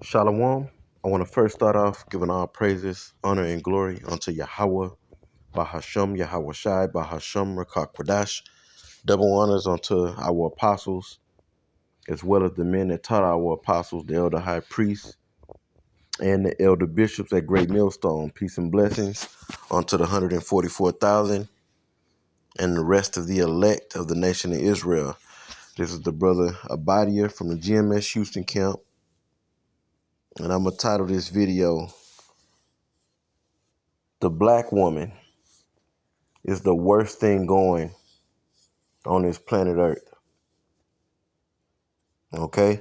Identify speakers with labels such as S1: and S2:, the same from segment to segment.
S1: Shalom. I want to first start off giving all praises, honor, and glory unto Yahweh, Bahasham, Yahweh Shai, Bahasham, Rakak Kwadash. Double honors unto our apostles, as well as the men that taught our apostles, the elder high priests, and the elder bishops at Great Millstone. Peace and blessings unto the 144,000 and the rest of the elect of the nation of Israel. This is the brother Abadia from the GMS Houston camp, and I'm going to title this video, The Black Woman is the worst thing going on this planet Earth. Okay?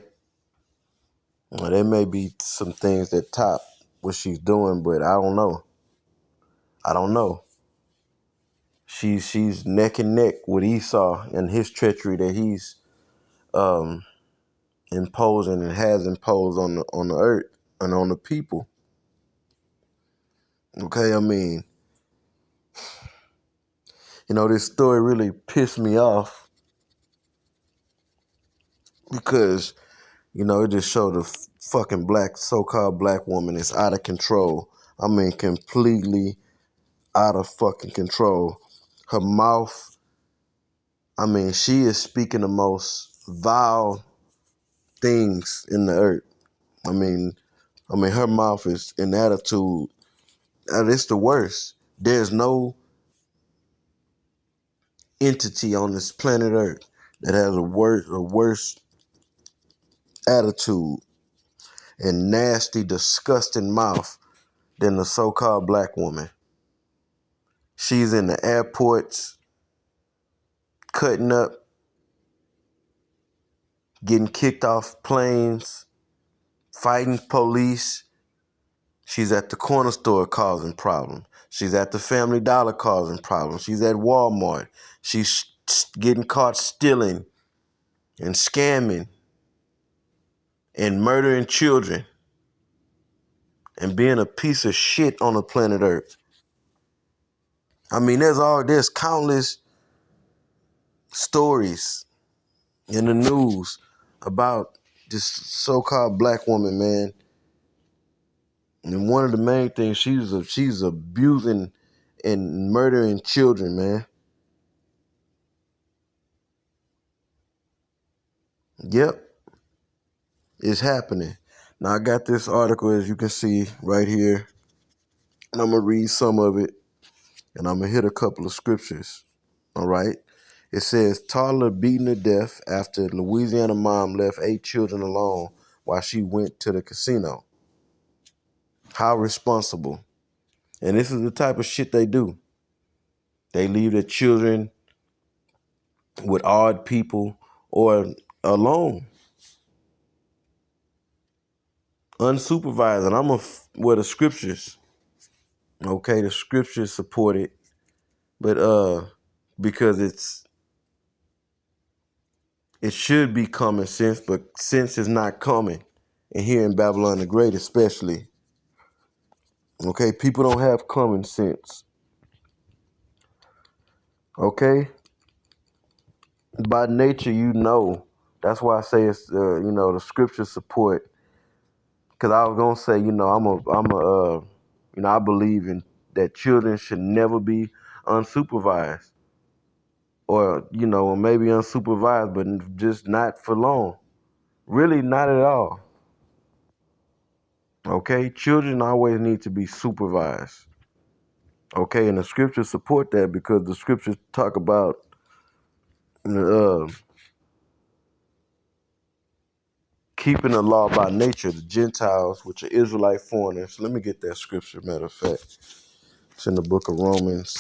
S1: Now, there may be some things that top what she's doing, but I don't know. I don't know. She's neck and neck with Esau and his treachery that he's imposing and has imposed on the earth and on the people. Okay, I mean, this story really pissed me off because, it just showed a fucking so-called black woman is out of control. I mean, completely out of fucking control. Her mouth, I mean, she is speaking the most vile things in the earth. I mean, her mouth is an attitude. It's the worst. There's no entity on this planet Earth that has a worse attitude and nasty, disgusting mouth than the so-called black woman. She's in the airports, cutting up, getting kicked off planes, fighting police. She's at the corner store causing problems. She's at the Family Dollar causing problems. She's at Walmart. She's getting caught stealing and scamming and murdering children and being a piece of shit on the planet Earth. I mean, there's countless stories in the news about this so-called black woman, man. And one of the main things, she's abusing and murdering children, man. Yep, it's happening. Now I got this article, as you can see right here, and I'm gonna read some of it, and I'm gonna hit a couple of scriptures. All right. It says, toddler beaten to death after Louisiana mom left 8 children alone while she went to the casino. How responsible. And this is the type of shit they do. They leave their children with odd people or alone, unsupervised. And well, the scriptures, okay, the scriptures support it, but because it should be common sense, but sense is not common. And here in Babylon the Great especially, okay, people don't have common sense. Okay, by nature, that's why I say it's the scriptures support. Because I was gonna say, I believe in that children should never be unsupervised, or maybe unsupervised, but just not for long. Really, not at all. Okay, children always need to be supervised. Okay, and the scriptures support that because the scriptures talk about uh, keeping the law by nature, the Gentiles, which are Israelite foreigners. Let me get that scripture, matter of fact. It's in the book of Romans.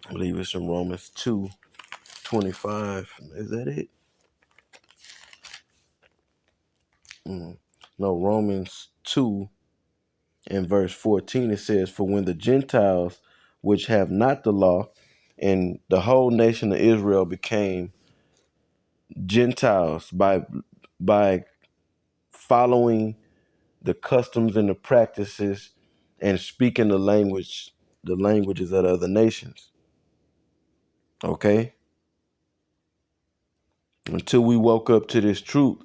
S1: I believe it's in Romans 2:25. Is that it? No, Romans 2 and verse 14, it says, for when the Gentiles, which have not the law, and the whole nation of Israel became Gentiles by following the customs and the practices and speaking the languages of other nations. Okay? Until we woke up to this truth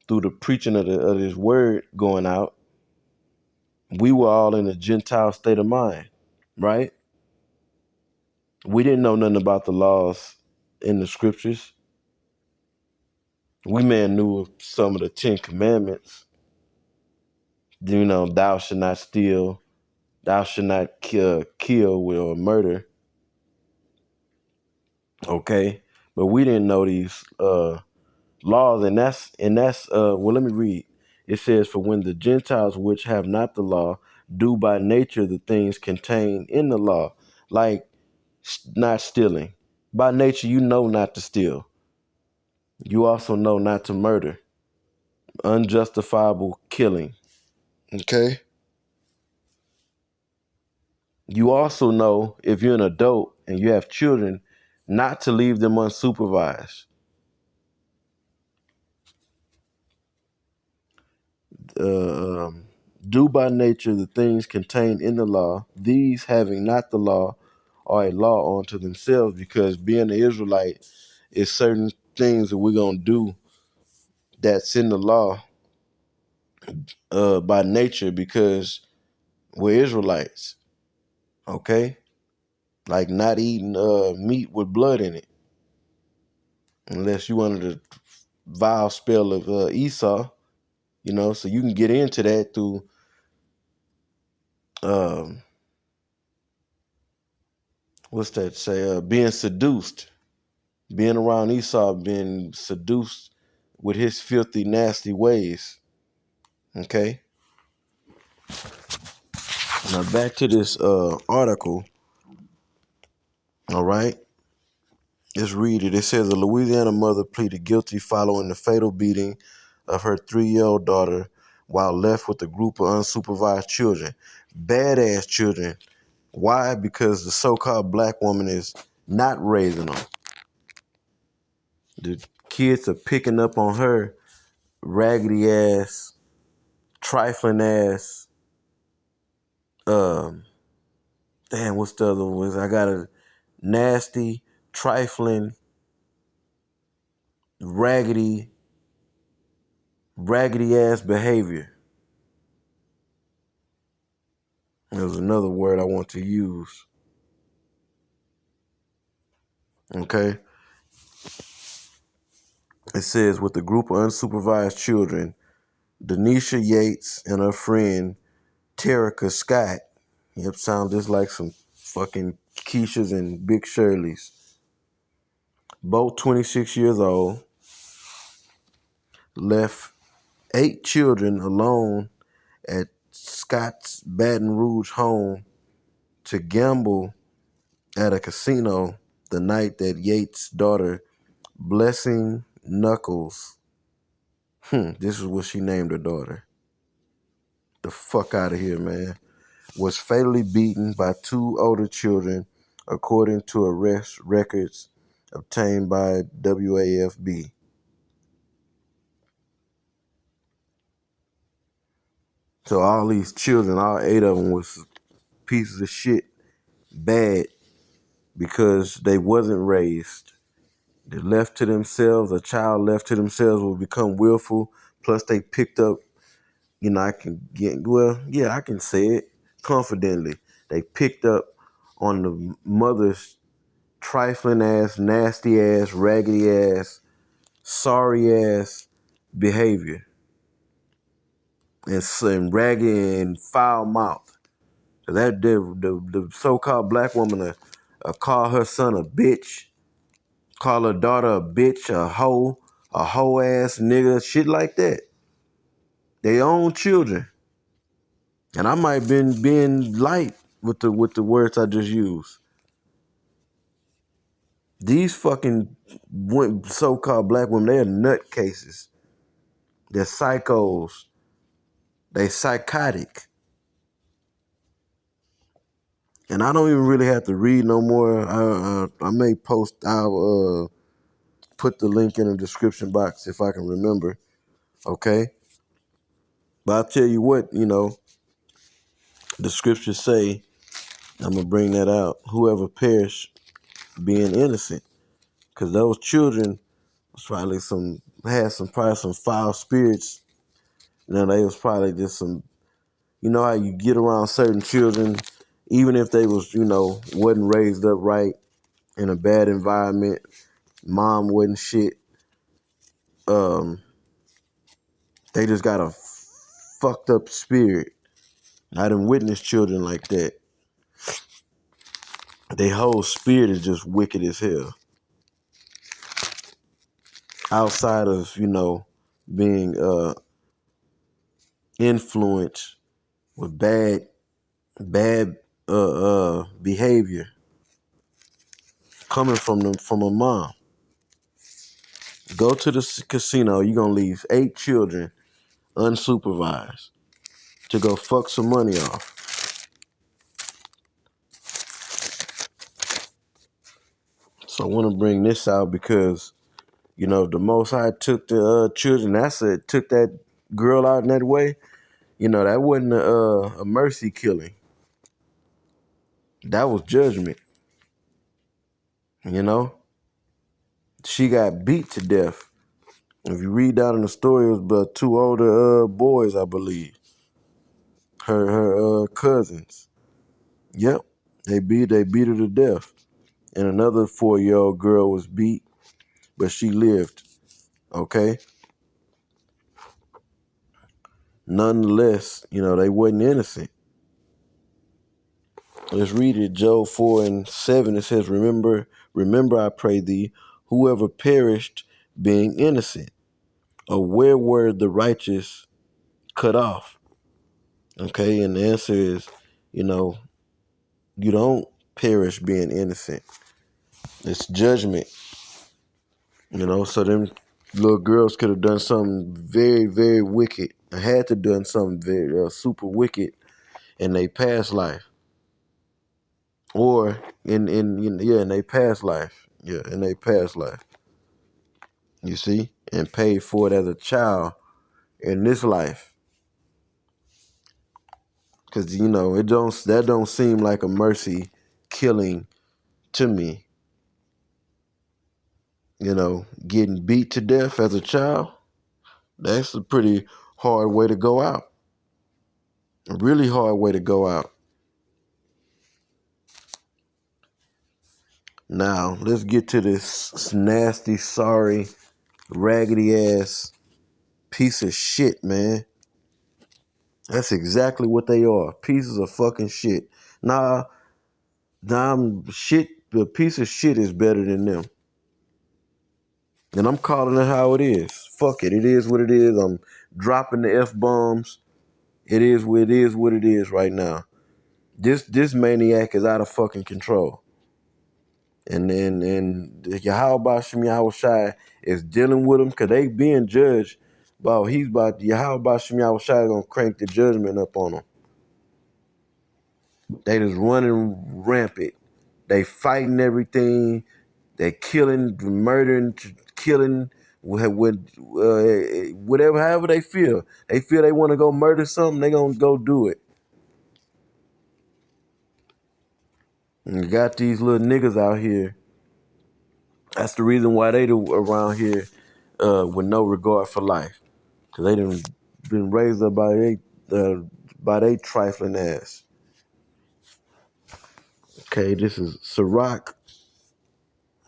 S1: through the preaching of this word going out, we were all in a Gentile state of mind, right? We didn't know nothing about the laws in the scriptures. We may have knew some of the 10 Commandments. You know, thou shalt not steal, thou shalt not kill or murder. Okay, but we didn't know these laws, and that's well. Let me read. It says, "For when the Gentiles which have not the law do by nature the things contained in the law, like not stealing, by nature you know not to steal. You also know not to murder, unjustifiable killing. Okay. You also know if you're an adult and you have children, not to leave them unsupervised. Do by nature the things contained in the law. These having not the law are a law unto themselves, because being an Israelite is certain things that we're gonna do that's in the law by nature because we're Israelites. Okay, like not eating meat with blood in it, unless you under the vile spell of Esau. You know, so you can get into that through um, what's that say? Being seduced, being around Esau, being seduced with his filthy, nasty ways. Okay. Now back to this article. All right. Let's read it. It says a Louisiana mother pleaded guilty following the fatal beating of her 3-year-old daughter while left with a group of unsupervised children. Badass children. Why? Because the so-called black woman is not raising them. The kids are picking up on her raggedy ass, trifling ass, um, damn, what's the other ones? I got a nasty, trifling, raggedy, raggedy ass behavior. There's another word I want to use. Okay. It says with a group of unsupervised children, Denisha Yates and her friend Terica Scott. Yep, sound just like some fucking Keishas and Big Shirleys. Both 26 years old, left 8 children alone at Scott's Baton Rouge home to gamble at a casino the night that Yates' daughter, Blessing Knuckles, this is what she named her daughter. The fuck out of here, man. Was fatally beaten by 2 older children, according to arrest records obtained by WAFB. So all these children, all 8 of them was pieces of shit, bad, because they wasn't raised. They're left to themselves. A child left to themselves will become willful. Plus they picked up, I can say it confidently. They picked up on the mother's trifling ass, nasty ass, raggedy ass, sorry ass behavior, and raggedy and foul mouth. That the so-called black woman call her son a bitch, call her daughter a bitch, a hoe ass nigga, shit like that. They own children, and I might been being light with the words I just used. These fucking so-called black women, they are nutcases. They're psychos. They psychotic. And I don't even really have to read no more. I may post. I'll put the link in the description box if I can remember. Okay. But I'll tell you what, the scriptures say, I'm going to bring that out. Whoever perished being innocent. Because those children was probably had probably some foul spirits. They was probably just some. You know how you get around certain children, even if they was wasn't raised up right in a bad environment, mom wasn't shit. Um, they just got a fucked up spirit. I done witnessed children like that. Their whole spirit is just wicked as hell. Outside of being influenced with bad behavior coming from a mom. Go to the casino, you're gonna leave 8 children unsupervised to go fuck some money off. So I want to bring this out because the Most High took the children. Took that girl out in that way. That wasn't a mercy killing. That was judgment. She got beat to death. If you read down in the story, it was about 2 older boys, I believe. Her cousins. Yep, they beat her to death. And another 4-year-old girl was beat, but she lived. Okay. Nonetheless, they wasn't innocent. Let's read it. Job 4:7. It says, remember, I pray thee, whoever perished being innocent, or where were the righteous cut off? Okay, and the answer is, you don't perish being innocent. It's judgment. So them little girls could have done something very, very wicked. I had to done something very super wicked in their past life. Or in their past life. Yeah, in their past life. You see? And paid for it as a child in this life. Cause that don't seem like a mercy killing to me. Getting beat to death as a child, that's a pretty hard way to go out. A really hard way to go out. Now, let's get to this nasty, sorry, raggedy ass piece of shit, man. That's exactly what they are. Pieces of fucking shit. Nah, shit, the piece of shit is better than them. And I'm calling it how it is. Fuck it. It is what it is. I'm dropping the F-bombs. It is what it is right now. This maniac is out of fucking control. And Yahweh Shem Yahweh Shai is dealing with them because they being judged. Yahweh Shem Yahweh Shai is going to crank the judgment up on them. They just running rampant. They fighting everything. They killing, murdering, killing, whatever, however they feel. They feel they want to go murder something, they going to go do it. And you got these little niggas out here. That's the reason why they around here with no regard for life. Because they done been raised up by they trifling ass. Okay, this is Sirach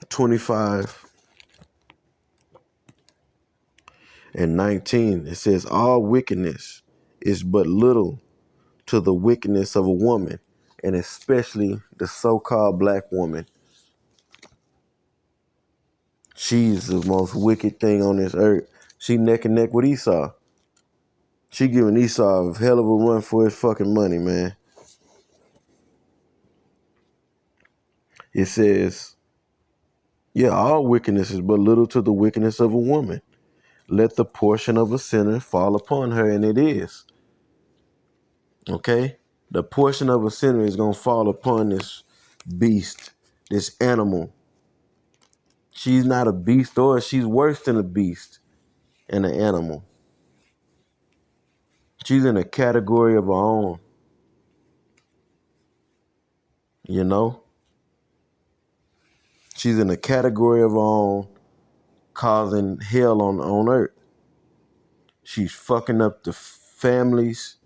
S1: 25:19. It says, all wickedness is but little to the wickedness of a woman, and especially the so-called black woman. She's the most wicked thing on this earth. She neck and neck with Esau. She giving Esau a hell of a run for his fucking money, man. It says, all wickedness is but little to the wickedness of a woman. Let the portion of a sinner fall upon her, and it is. Okay? The portion of a sinner is going to fall upon this beast, this animal. She's not a beast, or she's worse than a beast and an animal. She's in a category of her own. She's in a category of her own, causing hell on earth. She's fucking up the families,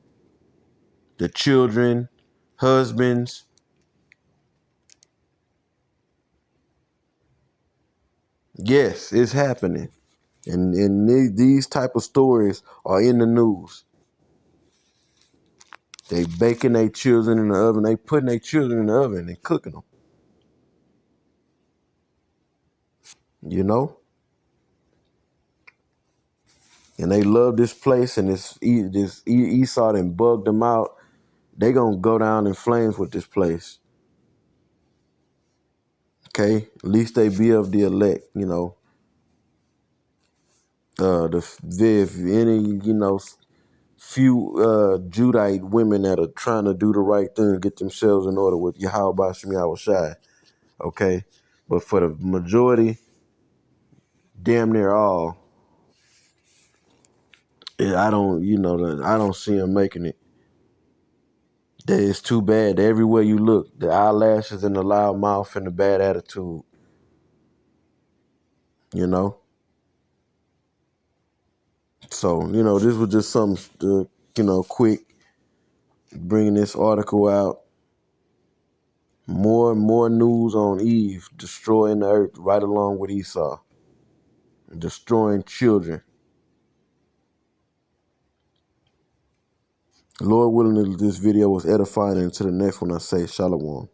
S1: the children, husbands. Yes, it's happening. And these type of stories are in the news. They baking their children in the oven. They putting their children in the oven and cooking them. You know? And they love this place, and this Esau done bugged them out. They gonna go down in flames with this place. Okay? At least they be of the elect, you know. If any, you know, few Judite women that are trying to do the right thing, get themselves in order with Yahweh Bashim Yahweh Shai. Okay? But for the majority, damn near all, I don't, you know, I don't see them making it. That is too bad. Everywhere you look, the eyelashes and the loud mouth and the bad attitude. You know? So, you know, this was just something, you know, quick, bringing this article out. More and more news on Eve destroying the earth right along with Esau. Destroying children. Lord willing, this video was edifying. And to the next one, I say shalom.